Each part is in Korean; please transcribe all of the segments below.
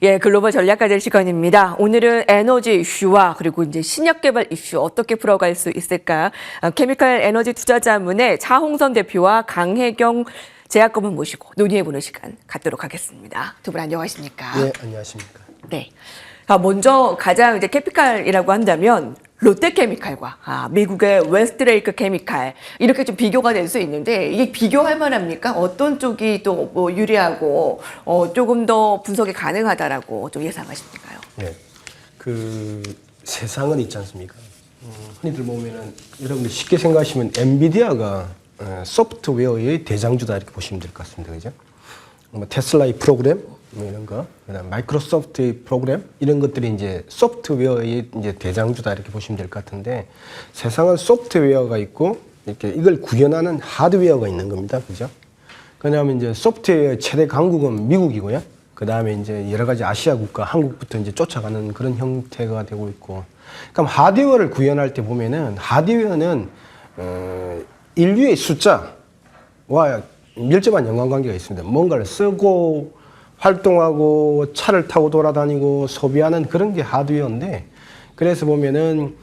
예, 글로벌 전략가들 시간입니다. 오늘은 에너지 이슈와 그리고 이제 신약 개발 이슈 어떻게 풀어갈 수 있을까? 케미칼 에너지 투자자문의 차홍선 대표와 강혜경 제약검은 모시고 논의해보는 시간 갖도록 하겠습니다. 두 분 안녕하십니까? 네, 안녕하십니까? 네. 먼저 가장 이제 케미칼이라고 한다면 롯데케미칼과 미국의 웨스트레이크 케미칼 이렇게 좀 비교가 될 수 있는데 이게 비교할 만합니까? 어떤 쪽이 또 뭐 유리하고 조금 더 분석이 가능하다라고 좀 예상하십니까요? 네, 그 세상은 있지 않습니까? 흔히들 보면은 여러분들 쉽게 생각하시면 엔비디아가 소프트웨어의 대장주다 이렇게 보시면 될 것 같습니다, 그죠? 뭐 테슬라의 프로그램 뭐 이런 거, 그다음 마이크로소프트의 프로그램 이런 것들이 이제 소프트웨어의 이제 대장주다 이렇게 보시면 될 것 같은데 세상은 소프트웨어가 있고 이렇게 이걸 구현하는 하드웨어가 있는 겁니다, 그죠? 그다음에 이제 소프트웨어 최대 강국은 미국이고요. 그다음에 이제 여러 가지 아시아 국가, 한국부터 이제 쫓아가는 그런 형태가 되고 있고. 그럼 하드웨어를 구현할 때 보면은 하드웨어는 인류의 숫자와 밀접한 연관관계가 있습니다. 뭔가를 쓰고 활동하고 차를 타고 돌아다니고 소비하는 그런 게 하드웨어인데 그래서 보면은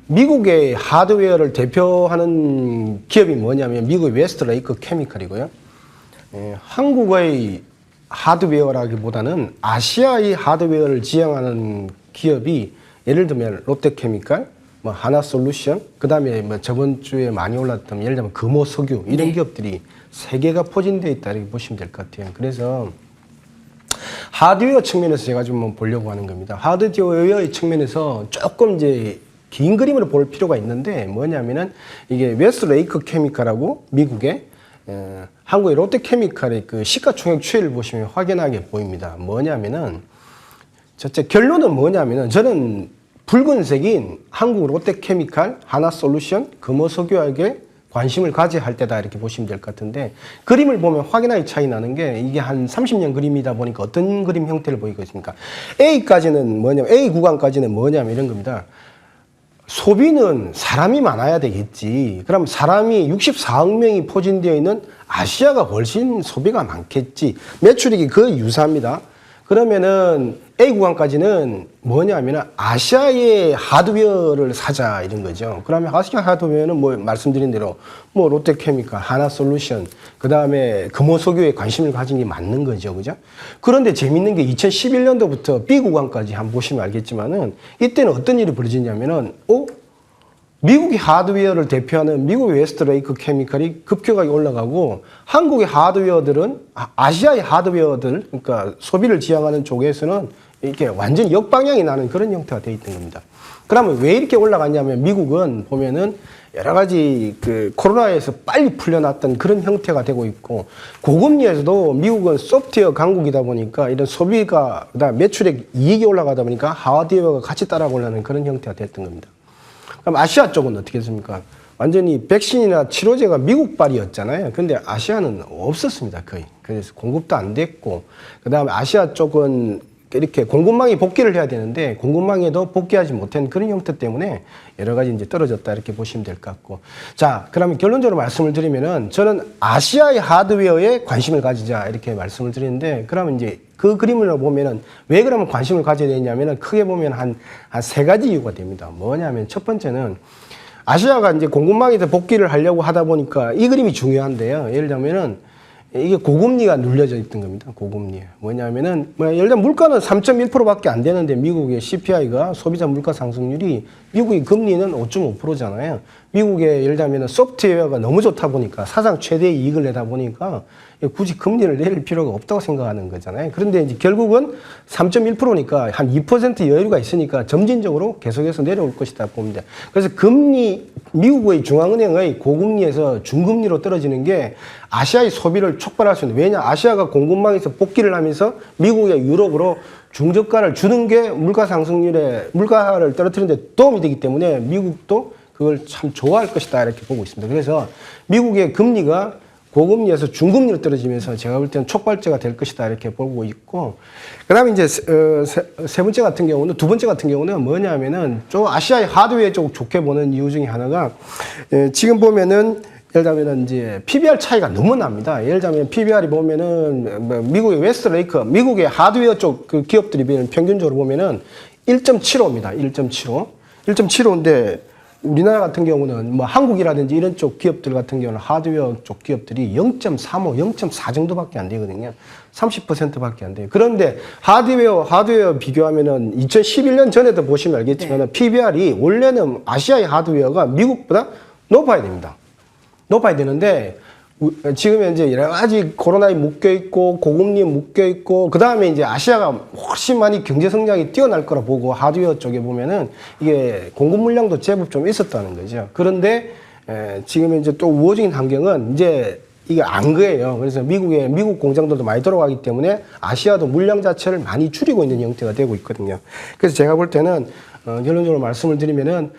미국의 하드웨어를 대표하는 기업이 뭐냐면 미국의 웨스트레이크 케미칼이고요. 한국의 하드웨어라기보다는 아시아의 하드웨어를 지향하는 기업이 예를 들면 롯데케미칼, 뭐 하나솔루션, 그다음에 뭐 저번 주에 많이 올랐던 예를 들면 금호석유 이런 네. 기업들이 세 개가 포진되어 있다 이렇게 보시면 될 것 같아요. 그래서 하드웨어 측면에서 제가 좀 보려고 하는 겁니다. 하드웨어의 측면에서 조금 이제 긴 그림으로 볼 필요가 있는데 뭐냐면은 이게 웨스트레이크 케미칼하고 미국의 한국의 롯데케미칼의 그 시가총액 추이를 보시면 확연하게 보입니다. 뭐냐면은 첫째 결론은 뭐냐면은 저는 붉은색인 한국 롯데케미칼, 하나솔루션, 금호석유에게 관심을 가져야 할 때다 이렇게 보시면 될 것 같은데 그림을 보면 확연하게 차이 나는 게 이게 한 30년 그림이다 보니까 어떤 그림 형태를 보이고 있습니까? A까지는 뭐냐면 A 구간까지는 뭐냐면 이런 겁니다. 소비는 사람이 많아야 되겠지. 그럼 사람이 64억 명이 포진되어 있는 아시아가 훨씬 소비가 많겠지. 매출액이 거의 유사합니다. 그러면은 A 구간까지는 뭐냐면은 아시아의 하드웨어를 사자 이런 거죠. 그러면 아시아 하드웨어는 뭐 말씀드린 대로 뭐 롯데케미칼, 하나솔루션, 그다음에 금호석유에 관심을 가진 게 맞는 거죠. 그죠? 그런데 재밌는 게 2011년도부터 B 구간까지 한번 보시면 알겠지만은 이때는 어떤 일이 벌어지냐면은 미국의 하드웨어를 대표하는 미국의 웨스트레이크 케미칼이 급격하게 올라가고 한국의 하드웨어들은 아시아의 하드웨어들 그러니까 소비를 지향하는 쪽에서는 이렇게 완전히 역방향이 나는 그런 형태가 되어 있던 겁니다. 그러면 왜 이렇게 올라갔냐면 미국은 보면은 여러 가지 그 코로나에서 빨리 풀려났던 그런 형태가 되고 있고 고금리에서도 미국은 소프트웨어 강국이다 보니까 이런 소비가 그다음 매출액 이익이 올라가다 보니까 하드웨어가 같이 따라오려는 그런 형태가 됐던 겁니다. 그럼 아시아 쪽은 어떻게 했습니까? 완전히 백신이나 치료제가 미국발이었잖아요. 근데 아시아는 없었습니다, 거의. 그래서 공급도 안 됐고, 그 다음에 아시아 쪽은 이렇게 공급망이 복귀를 해야 되는데, 공급망에도 복귀하지 못한 그런 형태 때문에 여러 가지 이제 떨어졌다, 이렇게 보시면 될 것 같고. 자, 그러면 결론적으로 말씀을 드리면은, 저는 아시아의 하드웨어에 관심을 가지자, 이렇게 말씀을 드리는데, 그러면 이제 그 그림을 보면은 왜 그러면 관심을 가져야 되냐면은 크게 보면 한 세 가지 이유가 됩니다. 뭐냐면 첫 번째는 아시아가 이제 공급망에서 복귀를 하려고 하다 보니까 이 그림이 중요한데요. 예를 들면은 이게 고금리가 눌려져 있던 겁니다. 고금리. 뭐냐면은 예를 들면 물가는 3.1%밖에 안 되는데 미국의 CPI가 소비자 물가 상승률이 미국의 금리는 5.5%잖아요. 미국의 예를 들면 소프트웨어가 너무 좋다 보니까 사상 최대의 이익을 내다 보니까 굳이 금리를 내릴 필요가 없다고 생각하는 거잖아요. 그런데 이제 결국은 3.1%니까 한 2% 여유가 있으니까 점진적으로 계속해서 내려올 것이다 봅니다. 그래서 금리, 미국의 중앙은행의 고금리에서 중금리로 떨어지는 게 아시아의 소비를 촉발할 수 있는, 왜냐, 아시아가 공급망에서 복귀를 하면서 미국의 유럽으로 중저가를 주는 게 물가 상승률에, 물가를 떨어뜨리는 데 도움이 되기 때문에 미국도 그걸 참 좋아할 것이다 이렇게 보고 있습니다. 그래서 미국의 금리가 고금리에서 중금리로 떨어지면서 제가 볼 때는 촉발제가 될 것이다 이렇게 보고 있고, 그다음에 이제 세 번째 같은 경우는, 두 번째 같은 경우는 뭐냐면은 좀 아시아의 하드웨어 쪽 좋게 보는 이유 중에 하나가 지금 보면은 예를 들면 이제 PBR 차이가 너무 납니다. 예를 들면 PBR이 보면은 뭐 미국의 웨스트레이크, 미국의 하드웨어 쪽 그 기업들이 평균적으로 보면은 1.75입니다. 1.75. 1.75인데 우리나라 같은 경우는 뭐 한국이라든지 이런 쪽 기업들 같은 경우는 하드웨어 쪽 기업들이 0.35, 0.4 정도밖에 안 되거든요. 30%밖에 안 돼요. 그런데 하드웨어 비교하면은 2011년 전에도 보시면 알겠지만 네. PBR이 원래는 아시아의 하드웨어가 미국보다 높아야 됩니다. 높아야 되는데 지금 현재 여러 가지 코로나에 묶여 있고 고금리에 묶여 있고 그 다음에 이제 아시아가 훨씬 많이 경제 성장이 뛰어날 거라 보고 하드웨어 쪽에 보면은 이게 공급 물량도 제법 좀 있었다는 거죠. 그런데 지금 이제 또 우호적인 환경은 이제 이게 안 거예요. 그래서 미국 공장들도 많이 들어가기 때문에 아시아도 물량 자체를 많이 줄이고 있는 형태가 되고 있거든요. 그래서 제가 볼 때는 결론적으로 말씀을 드리면은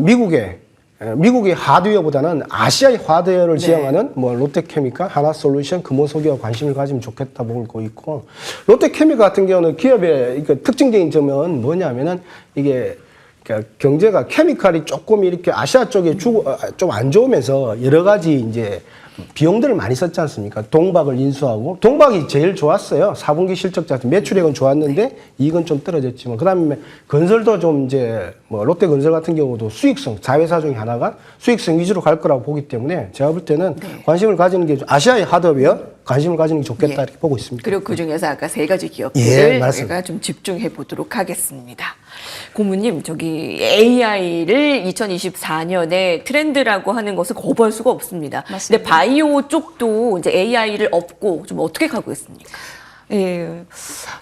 미국의 하드웨어보다는 아시아의 하드웨어를 지향하는 뭐 롯데케미칼, 하나솔루션, 금호석유와 관심을 가지면 좋겠다 보고 있고 롯데케미칼 같은 경우는 기업의 특징적인 점은 뭐냐면은 이게 그러니까 경제가 케미칼이 조금 이렇게 아시아 쪽에 좀 안 좋으면서 여러 가지 이제 비용들을 많이 썼지 않습니까? 동박을 인수하고 동박이 제일 좋았어요. 4분기 실적 자체 매출액은 좋았는데 이익은 좀 떨어졌지만 그다음에 건설도 좀 이제 뭐 롯데건설 같은 경우도 수익성 자회사 중에 하나가 수익성 위주로 갈 거라고 보기 때문에 제가 볼 때는 관심을 가지는 게 아시아의 하드웨어 관심을 가지는 게 좋겠다 이렇게 보고 있습니다. 그리고 그 중에서 아까 세 가지 기업들을 맞습니다. 저희가 좀 집중해 보도록 하겠습니다. 고모님, 저기 AI를 2024년에 트렌드라고 하는 것을 거부할 수가 없습니다. 맞습니다. 근데 바이오 쪽도 이제 AI를 업고 좀 어떻게 가고 있습니까? 예,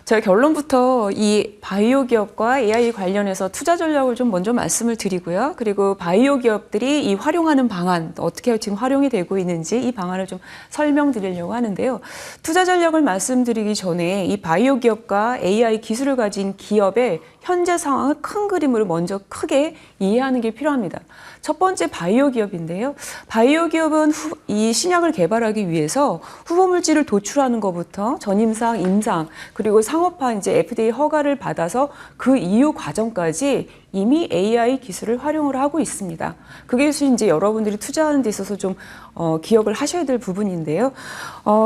저희 결론부터 이 바이오 기업과 AI 관련해서 투자 전략을 좀 먼저 말씀을 드리고요. 그리고 바이오 기업들이 이 활용하는 방안, 어떻게 지금 활용이 되고 있는지 이 방안을 좀 설명드리려고 하는데요. 투자 전략을 말씀드리기 전에 이 바이오 기업과 AI 기술을 가진 기업의 현재 상황을 큰 그림으로 먼저 크게 이해하는 게 필요합니다. 첫 번째 바이오 기업인데요. 바이오 기업은 이 신약을 개발하기 위해서 후보 물질을 도출하는 것부터 전임상, 임상, 그리고 상업화 이제 FDA 허가를 받아서 그 이후 과정까지 이미 AI 기술을 활용을 하고 있습니다. 그게 이제 여러분들이 투자하는 데 있어서 좀 기억을 하셔야 될 부분인데요.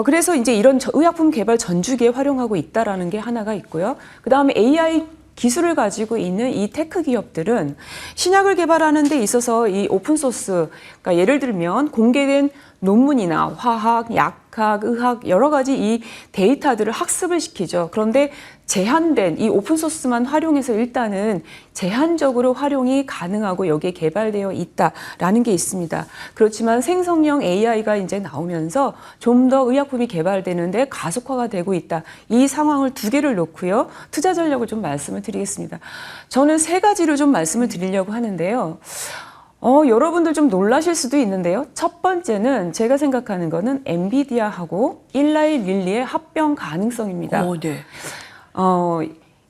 그래서 이제 이런 의약품 개발 전주기에 활용하고 있다라는 게 하나가 있고요. 그 다음에 AI 기술을 가지고 있는 이 테크 기업들은 신약을 개발하는 데 있어서 이 오픈소스, 그러니까 예를 들면 공개된 논문이나 화학, 약학, 의학 여러 가지 이 데이터들을 학습을 시키죠. 그런데 제한된 이 오픈소스만 활용해서 일단은 제한적으로 활용이 가능하고 여기에 개발되어 있다라는 게 있습니다. 그렇지만 생성형 AI가 이제 나오면서 좀 더 의약품이 개발되는데 가속화가 되고 있다. 이 상황을 두 개를 놓고요. 투자 전략을 좀 말씀을 드리겠습니다. 저는 세 가지로 좀 말씀을 드리려고 하는데요. 여러분들 좀 놀라실 수도 있는데요. 첫 번째는 제가 생각하는 거는 엔비디아하고 일라이 릴리의 합병 가능성입니다. 네.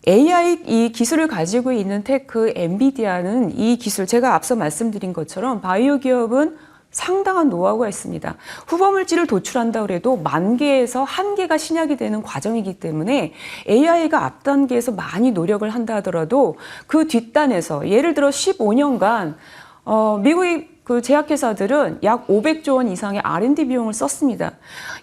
AI 이 기술을 가지고 있는 테크 엔비디아는 이 기술 제가 앞서 말씀드린 것처럼 바이오 기업은 상당한 노하우가 있습니다. 후보 물질을 도출한다 그래도 10,000개에서 1개가 신약이 되는 과정이기 때문에 AI가 앞 단계에서 많이 노력을 한다 하더라도 그 뒷단에서 예를 들어 15년간 미국의 그 제약회사들은 약 500조 원 이상의 R&D 비용을 썼습니다.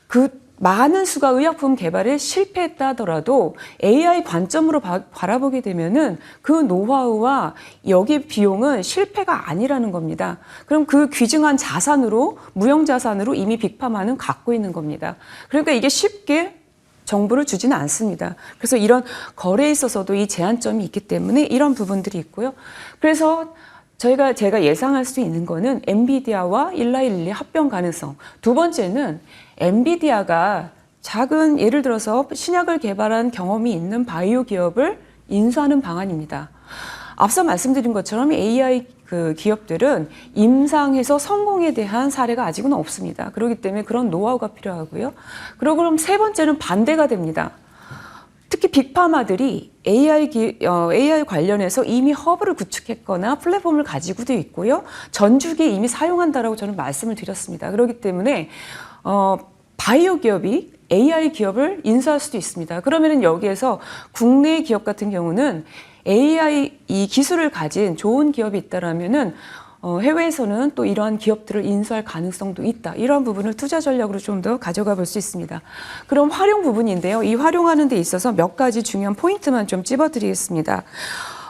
그 많은 수가 의약품 개발에 실패했다 하더라도 AI 관점으로 바라보게 되면은 그 노하우와 여기 비용은 실패가 아니라는 겁니다. 그럼 그 귀중한 자산으로, 무형자산으로 이미 빅파마는 갖고 있는 겁니다. 그러니까 이게 쉽게 정보를 주지는 않습니다. 그래서 이런 거래에 있어서도 이 제한점이 있기 때문에 이런 부분들이 있고요. 그래서 제가 예상할 수 있는 거는 엔비디아와 일라이 릴리 합병 가능성. 두 번째는 엔비디아가 작은 예를 들어서 신약을 개발한 경험이 있는 바이오 기업을 인수하는 방안입니다. 앞서 말씀드린 것처럼 AI 그 기업들은 임상에서 성공에 대한 사례가 아직은 없습니다. 그렇기 때문에 그런 노하우가 필요하고요. 그리고 그럼 세 번째는 반대가 됩니다. 특히 빅파마들이 AI 관련해서 이미 허브를 구축했거나 플랫폼을 가지고도 있고요. 전주기에 이미 사용한다라고 저는 말씀을 드렸습니다. 그렇기 때문에 바이오 기업이 AI 기업을 인수할 수도 있습니다. 그러면은 여기에서 국내 기업 같은 경우는 AI 이 기술을 가진 좋은 기업이 있다라면은 해외에서는 또 이러한 기업들을 인수할 가능성도 있다. 이러한 부분을 투자 전략으로 좀 더 가져가 볼 수 있습니다. 그럼 활용 부분인데요. 이 활용하는 데 있어서 몇 가지 중요한 포인트만 좀 찝어드리겠습니다.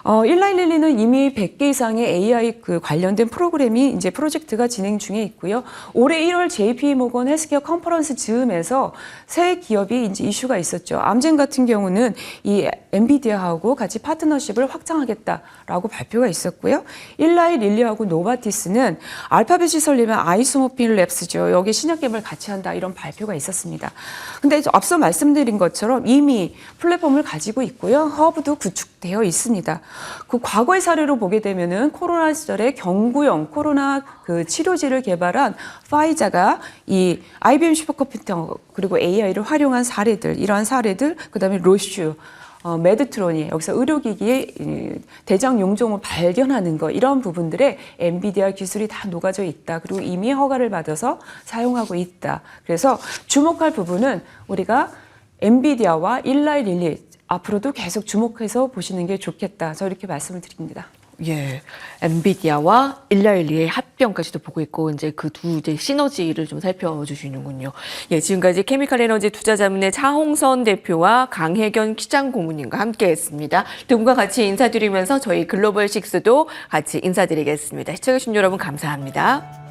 1911는 이미 100개 이상의 AI 관련된 프로그램이 이제 프로젝트가 진행 중에 있고요. 올해 1월 JP 모건 헬스케어 컨퍼런스 즈음에서 새 기업이 이제 이슈가 있었죠. 암젠 같은 경우는 이 엔비디아하고 같이 파트너십을 확장하겠다라고 발표가 있었고요. 일라이 릴리하고 노바티스는 알파벳이 설리면 아이소모핀 랩스죠. 여기 신약 개발 같이 한다 이런 발표가 있었습니다. 근데 앞서 말씀드린 것처럼 이미 플랫폼을 가지고 있고요. 허브도 구축되어 있습니다. 그 과거의 사례로 보게 되면은 코로나 시절에 경구용 코로나 그 치료제를 개발한 파이자가 이 IBM 슈퍼컴퓨터 그리고 AI를 활용한 사례들, 이러한 사례들, 그다음에 로슈, 메드트론이 여기서 의료기기의 대장 용종을 발견하는 거, 이런 부분들에 엔비디아 기술이 다 녹아져 있다. 그리고 이미 허가를 받아서 사용하고 있다. 그래서 주목할 부분은 우리가 엔비디아와 일라이 릴리 앞으로도 계속 주목해서 보시는 게 좋겠다. 저 이렇게 말씀을 드립니다. 예, 엔비디아와 일라일리의 합병까지도 보고 있고 이제 그 두 이제 시너지를 좀 살펴주시는군요. 예, 지금까지 케미칼 에너지 투자자문의 차홍선 대표와 강혜견 시장 고문님과 함께했습니다. 두 분과 같이 인사드리면서 저희 글로벌 식스도 같이 인사드리겠습니다. 시청해주신 여러분 감사합니다.